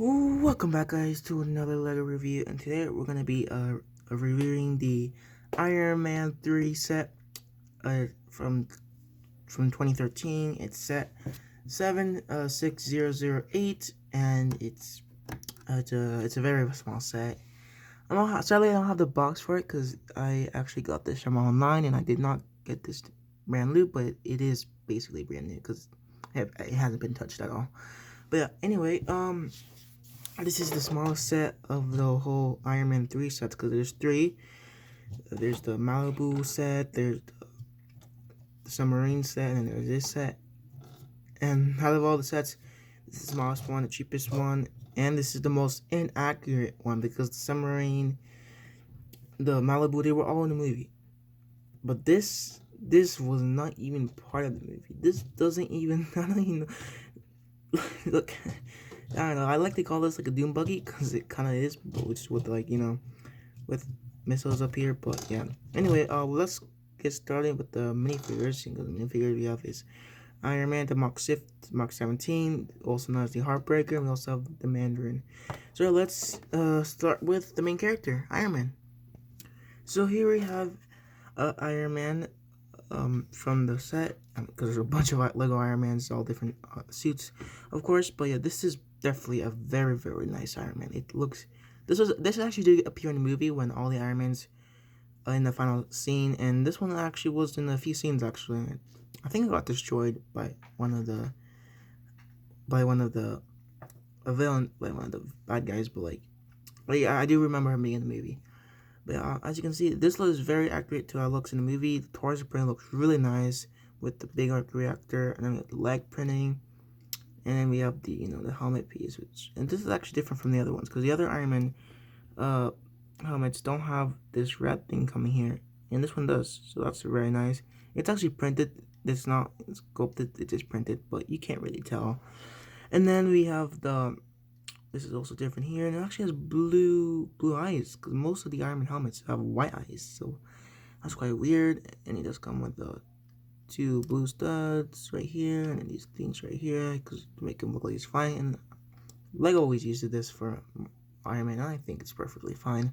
Welcome back, guys, to another LEGO review, and today we're gonna be reviewing the Iron Man 3 set from 2013. It's set 76008, and it's a very small set. Sadly I don't have the box for it because I actually got this from online, and I did not get this brand new, but it is basically brand new because it hasn't been touched at all. But yeah, anyway, this is the smallest set of the whole Iron Man 3 sets because there's three. There's the Malibu set, there's the submarine set, and there's this set. And out of all the sets, this is the smallest one, the cheapest one, and this is the most inaccurate one because the submarine, the Malibu, they were all in the movie. But this was not even part of the movie. This doesn't even, I don't even know. Look, I don't know. I like to call this like a Doom buggy because it kind of is, but just with with missiles up here. But yeah. Anyway, let's get started with the minifigures. The minifigures we have is Iron Man, the Mark 17, also known as the Heartbreaker, and we also have the Mandarin. So let's start with the main character, Iron Man. So here we have Iron Man from the set, because there's a bunch of Lego Iron Mans, all different suits, of course. But yeah, this is definitely a very, very nice Iron Man. It looks, this actually did appear in the movie when all the Iron Mans in the final scene, and this one actually was in a few scenes actually. I think it got destroyed by one of the bad guys, but yeah, I do remember him being in the movie. But as you can see, this looks very accurate to how it looks in the movie. The torso print looks really nice with the big arc reactor, and then we have the leg printing, and then we have the helmet piece, and this is actually different from the other ones because the other Iron Man helmets don't have this red thing coming here, and this one does. So that's very nice. It's actually printed. It's not sculpted. It's just printed, but you can't really tell. And then we have this is also different here, and it actually has blue eyes because most of the Iron Man helmets have white eyes, so that's quite weird. And it does come with the two blue studs right here, and then these things right here because to make him look like he's fine. And Lego always uses this for Iron Man, and I think it's perfectly fine.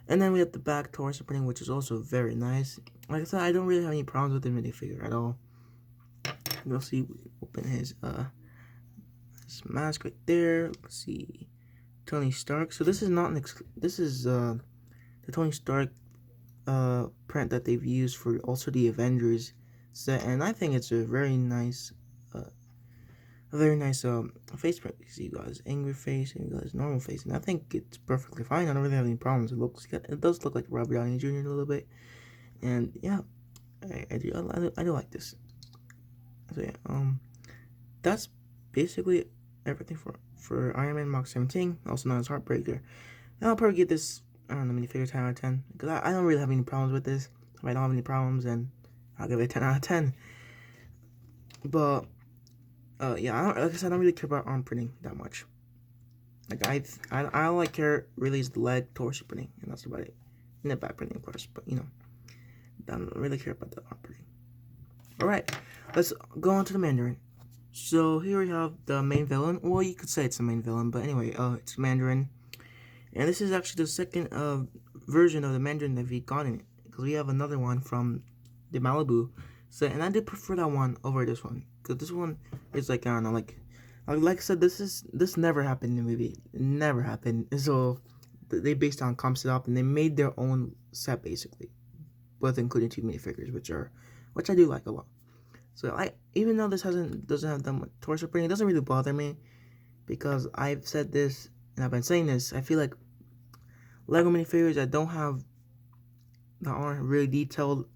And then we have the back torso printing, which is also very nice. Like I said, I don't really have any problems with the minifigure at all. You'll see, we open his mask right there. Let's see, Tony Stark. So this is not this is the Tony Stark print that they've used for also the Avengers set, and I think it's a very nice face print. You see, you got his angry face and you got his normal face, and I think it's perfectly fine. I don't really have any problems. It does look like Robert Downey Jr. a little bit, and yeah, I do like this. So yeah, that's basically everything for Iron Man Mark 17, also known as Heartbreaker. And I'll probably give this, I don't know, minifigure 10 out of 10 because I don't really have any problems with this. If I don't have any problems, then I'll give it a 10 out of 10. But yeah, like I said, I don't really care about arm printing that much. Like I only care really is the leg torso printing, and that's about it. And the back printing, of course, but I don't really care about the arm printing. All right, let's go on to the Mandarin. So here we have the main villain. Well, you could say it's the main villain, but anyway, it's Mandarin. And this is actually the second version of the Mandarin that we got in it, because we have another one from the Malibu set, and I did prefer that one over this one, because this one is like, I don't know, like I said, this never happened in the movie. It never happened. So they based on concept and they made their own set basically, with including two minifigures, which I do like a lot. So even though this doesn't have that much torso printing, it doesn't really bother me because I've said this and I've been saying this. I feel like Lego minifigures that aren't really detailed,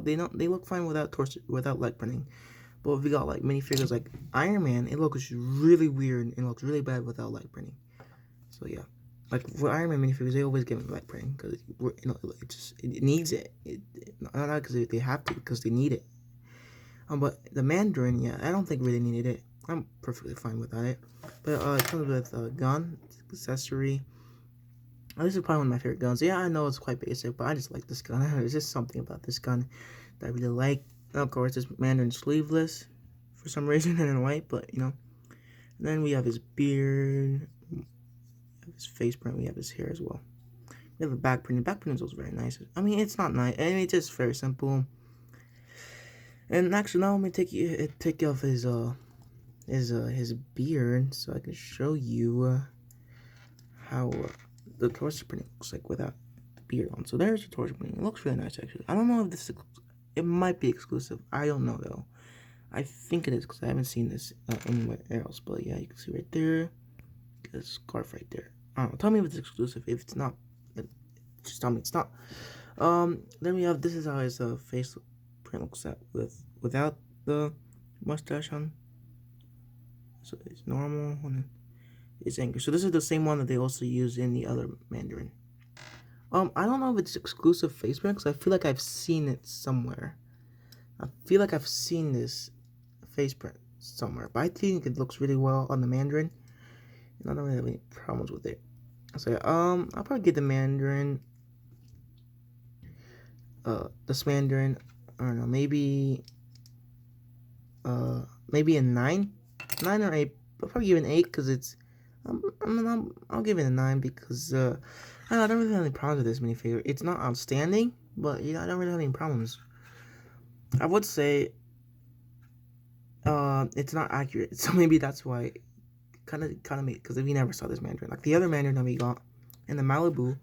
they look fine without leg printing. But if we got like minifigures like Iron Man, it looks really weird and it looks really bad without leg printing. So yeah, like for Iron Man minifigures, they always give them leg printing because it needs it. Not because they have to, because they need it. But the Mandarin, yeah, I don't think really needed it. I'm perfectly fine without it. But it comes with a gun, accessory. This is probably one of my favorite guns. Yeah, I know it's quite basic, but I just like this gun. There's just something about this gun that I really like. And of course, this Mandarin sleeveless for some reason and in white, but And then we have his beard, his face print, we have his hair as well. We have the back print. The back print is also very nice. I mean, it's not nice, and it's just very simple. And actually, now let me take off his beard so I can show you how the torso printing looks like without the beard on. So there's the torso printing. It looks really nice actually. I don't know if this it might be exclusive. I don't know though. I think it is because I haven't seen this anywhere else. But yeah, you can see right there, the scarf right there. I don't know. Tell me if it's exclusive. If it's not, just tell me it's not. Then we have this is how his face print looks at without the mustache on. So it's normal and it's angry. So this is the same one that they also use in the other Mandarin. I don't know if it's exclusive face print because I feel like I've seen it somewhere. I feel like I've seen this face print somewhere, but I think it looks really well on the Mandarin, and I don't really have any problems with it. So yeah, I'll probably get the Mandarin. This Mandarin, I don't know, maybe a 9 or 8. I'll probably give it an 8 because it's I'll give it a 9 because I don't really have any problems with this minifigure. It's not outstanding, but yeah, I don't really have any problems. I would say it's not accurate, so maybe that's why kind of made, because we never saw this Mandarin. Like the other Mandarin that we got in the Malibu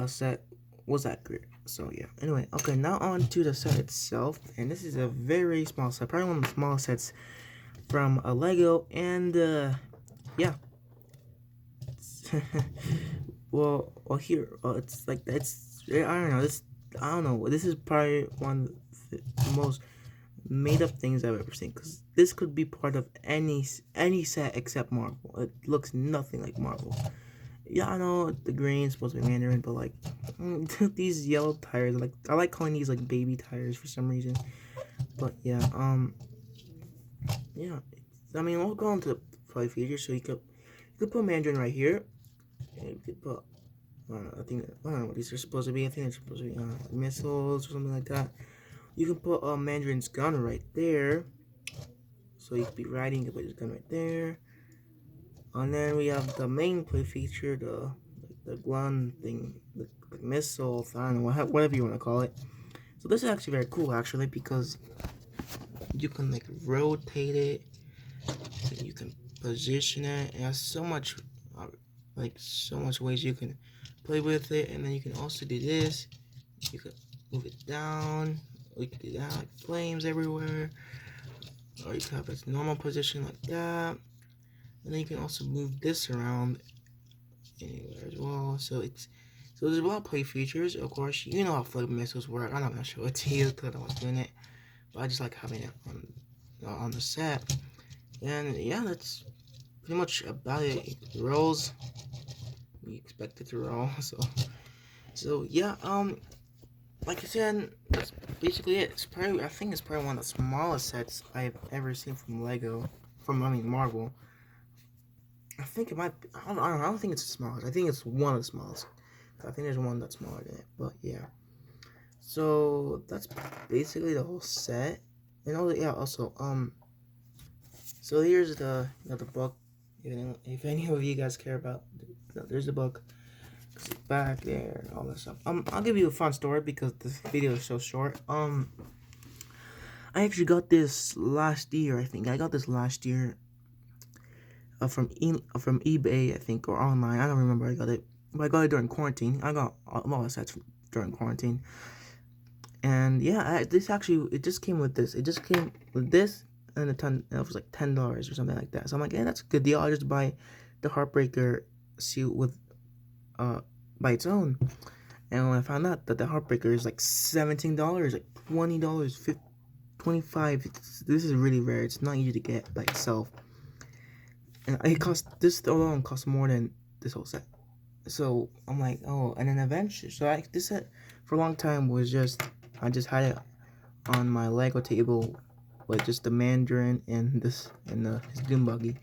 set was accurate. So yeah. Anyway, okay, now on to the set itself, and this is a very small set, probably one of the smallest sets from a Lego, and yeah. well, here, it's like it's I don't know. I don't know. This is probably one of the most made up things I've ever seen, because this could be part of any set except Marvel. It looks nothing like Marvel. Yeah, I know the green's supposed to be Mandarin, but like these yellow tires, like I like calling these like baby tires for some reason. But yeah, yeah. I mean, we'll go on to the play features. So you could put Mandarin right here, and you could put I don't know what these are supposed to be. I think they're supposed to be missiles or something like that. You can put Mandarin's gun right there, so you could be riding. You can put his gun right there. And then we have the main play feature, the gun thing, the missile, I don't know, whatever you want to call it. So this is actually very cool, actually, because you can like rotate it, you can position it. It has so much, so much ways you can play with it. And then you can also do this. You can move it down. You can do that, like flames everywhere. Or you can have its normal position like that. And then you can also move this around anywhere as well. So there's a lot of play features. Of course, you know how flood missiles work. I'm not gonna show it to you because I don't like doing it, but I just like having it on the set. And yeah, that's pretty much about it. It rolls. We expect it to roll. So yeah. Like I said, that's basically it. I think it's probably one of the smallest sets I've ever seen from Lego. Marvel. I think it might be, I don't think it's the smallest. I think it's one of the smallest. I think there's one that's smaller than it, but yeah. So that's basically the whole set. And also, so here's the book. If any of you guys care about, there's the book. It's back there, all that stuff. I'll give you a fun story because this video is so short. I actually got this last year. I think I got this last year. From eBay, I think, or online. I don't remember. I got it, but I got it during quarantine. I got a lot of sets during quarantine, and yeah, it just came with this. It just came with this and it was like $10 or something like that. So I'm like, yeah, that's a good deal. I'll just buy the Heartbreaker suit with by its own. And when I found out that the Heartbreaker is like $17, like $20, $25, this is really rare. It's not easy to get by itself. And this alone costs more than this whole set. So I'm like, oh, and then eventually, this set for a long time was I just had it on my Lego table with just the Mandarin and his Doom Buggy.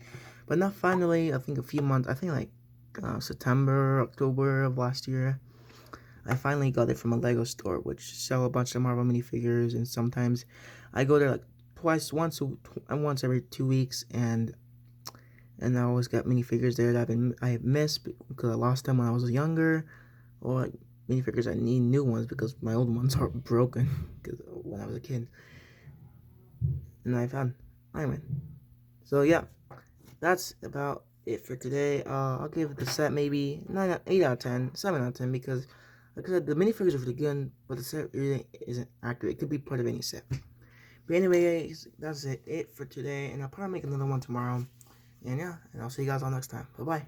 But now finally, I think a few months, I think like September, October of last year, I finally got it from a Lego store, which sell a bunch of Marvel minifigures, and sometimes I go there like once every 2 weeks, and and I always got minifigures there that I missed because I lost them when I was younger, or minifigures I need new ones because my old ones are broken because when I was a kid. And I found Iron Man. So yeah, that's about it for today. I'll give the set maybe 8 out of 10, 7 out of 10 because, like I said, the minifigures are really good, but the set really isn't accurate. It could be part of any set. But anyways, that's it for today, and I'll probably make another one tomorrow. And yeah, and I'll see you guys all next time. Bye bye.